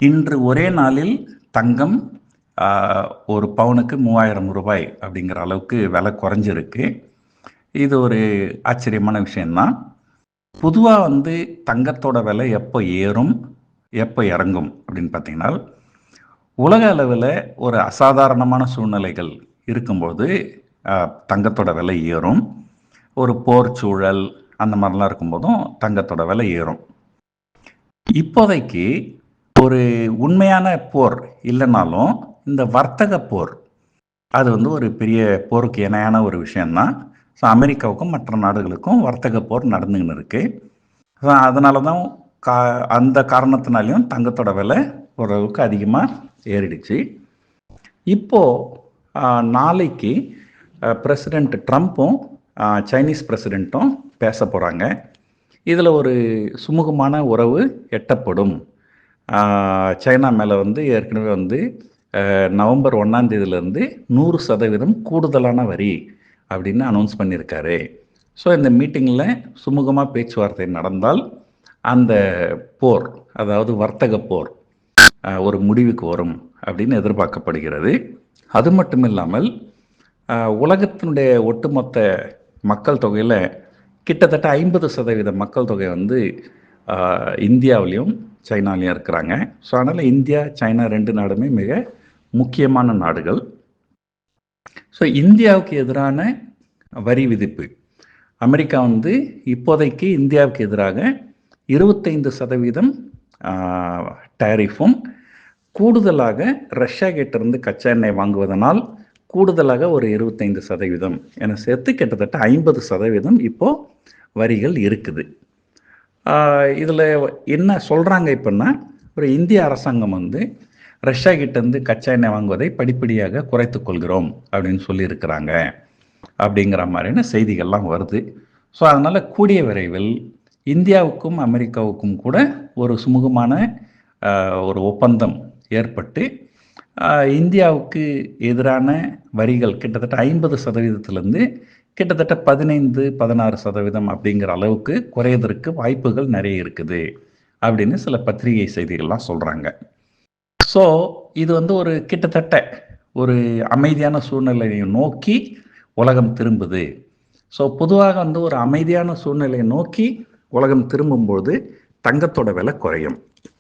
இன்று ஒரே நாளில் தங்கம் ஒரு பவுனுக்கு 3000 ரூபாய் அப்படிங்கிற அளவுக்கு விலை குறைஞ்சிருக்கு. இது ஒரு ஆச்சரியமான விஷயம்தான். பொதுவாக தங்கத்தோட விலை எப்போ ஏறும், எப்போ இறங்கும் அப்படின்னு பார்த்தீங்கன்னா, உலக அளவில் ஒரு அசாதாரணமான சூழ்நிலைகள் இருக்கும்போது தங்கத்தோட விலை ஏறும். ஒரு போர் சூழல் அந்த மாதிரிலாம் இருக்கும்போதும் தங்கத்தோட விலை ஏறும். இப்போதைக்கு ஒரு உண்மையான போர் இல்லைனாலும் இந்த வர்த்தக போர் அது ஒரு பெரிய போருக்கு இணையான ஒரு விஷயம்தான். ஸோ அமெரிக்காவுக்கும் மற்ற நாடுகளுக்கும் வர்த்தக போர் நடந்துக்கின்னு இருக்கு. அதனால தான் அந்த காரணத்தினாலையும் தங்கத்தோட விலை ஓரளவுக்கு அதிகமாக ஏறிடுச்சு. இப்போது நாளைக்கு பிரசிடெண்ட் ட்ரம்ப்பும் சைனீஸ் பிரசிடெண்ட்டும் பேச போகிறாங்க. இதில் ஒரு சுமூகமான உறவு எட்டப்படும். சைனா மேலே ஏற்கனவே நவம்பர் 1ஆம் தேதியிலேருந்து 100% கூடுதலான வரி அப்படின்னு அனௌன்ஸ் பண்ணியிருக்காரு. ஸோ இந்த மீட்டிங்கில் சுமூகமாக பேச்சுவார்த்தை நடந்தால் அந்த போர், அதாவது வர்த்தக போர், ஒரு முடிவுக்கு வரும் அப்படின்னு எதிர்பார்க்கப்படுகிறது. அது மட்டும் இல்லாமல் உலகத்தினுடைய ஒட்டுமொத்த மக்கள் தொகையில் கிட்டத்தட்ட 50% மக்கள் தொகை இந்தியாவிலையும் சைனாலையும் இருக்கிறாங்க. ஸோ அதனால் இந்தியா, சைனா 2 நாடுமே மிக முக்கியமான நாடுகள். ஸோ இந்தியாவுக்கு எதிரான வரி விதிப்பு, அமெரிக்கா இப்போதைக்கு இந்தியாவுக்கு எதிராக 25% டேரிஃபும், கூடுதலாக ரஷ்யா கிட்டேருந்து கச்சா எண்ணெய் வாங்குவதனால் கூடுதலாக ஒரு 25% என சேர்த்து கிட்டத்தட்ட 50% இப்போது வரிகள் இருக்குது. இதில் என்ன சொல்கிறாங்க இப்போன்னா, ஒரு இந்திய அரசாங்கம் ரஷ்யா கிட்டேருந்து கச்சா எண்ணெய் வாங்குவதை படிப்படியாக குறைத்து கொள்கிறோம் அப்படின்னு சொல்லியிருக்கிறாங்க அப்படிங்கிற மாதிரியான செய்திகள்லாம் வருது. ஸோ அதனால் கூடிய விரைவில் இந்தியாவுக்கும் அமெரிக்காவுக்கும் கூட ஒரு சுமூகமான ஒரு ஒப்பந்தம் ஏற்பட்டு இந்தியாவுக்கு எதிரான வரிகள் கிட்டத்தட்ட 50%லேருந்து கிட்டத்தட்ட 15-16% அப்படிங்கிற அளவுக்கு குறையதற்கு வாய்ப்புகள் நிறைய இருக்குது அப்படின்னு சில பத்திரிகை செய்திகள்லாம் சொல்கிறாங்க. ஸோ இது ஒரு கிட்டத்தட்ட ஒரு அமைதியான சூழ்நிலையை நோக்கி உலகம் திரும்புது. ஸோ பொதுவாக ஒரு அமைதியான சூழ்நிலையை நோக்கி உலகம் திரும்பும்போது தங்கத்தோட விலை குறையும்.